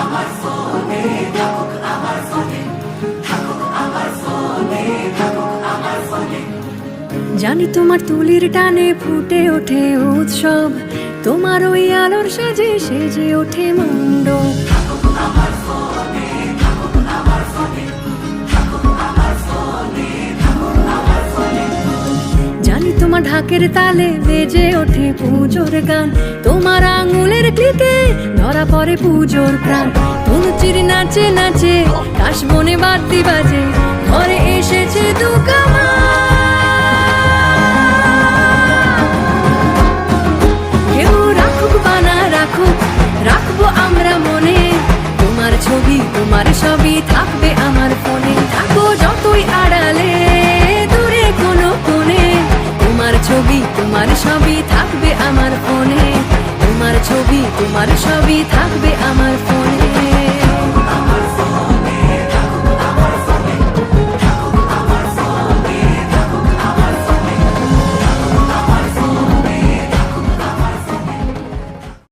আমার ফোনে, থাকুক আমার ফোনে, থাকুক আমার ফোনে, থাকুক আমার ফোনে। জানি তোমার তুলির টানে ফুটে ওঠে উৎসব, তোমার ওই আলোর সাজে সেজে ওঠে মণ্ডপ। থাকুক আমার ফোনে, থাকুক আমার ফোনে, থাকুক আমার ফোনে, থাকুক আমার ফোনে। জানি তোমার ঢাকের তালে বেজে ওঠে পুজোর গান, তোমার আঙুলের ক্লিকে ধরা পড়ে পুজোর প্রাণ। ধুনুচির নাচে নাচে কাশবনে বাদ্যি বাজে, ঘরে এসেছে দুকামা। কেউ রাখুক বানা রাখুক, রাখবো আমরা মনে তোমার ছবি, তোমার সবই থাকবে আমার ফোনে। থাকো যতই আড়ালে দূরে কোনো কোণে, তোমার ছবি, তোমার সবই থাকবে আমার ফোনে। তোমার ছবি, তোমার সবই থাকবে আমার ফোনে।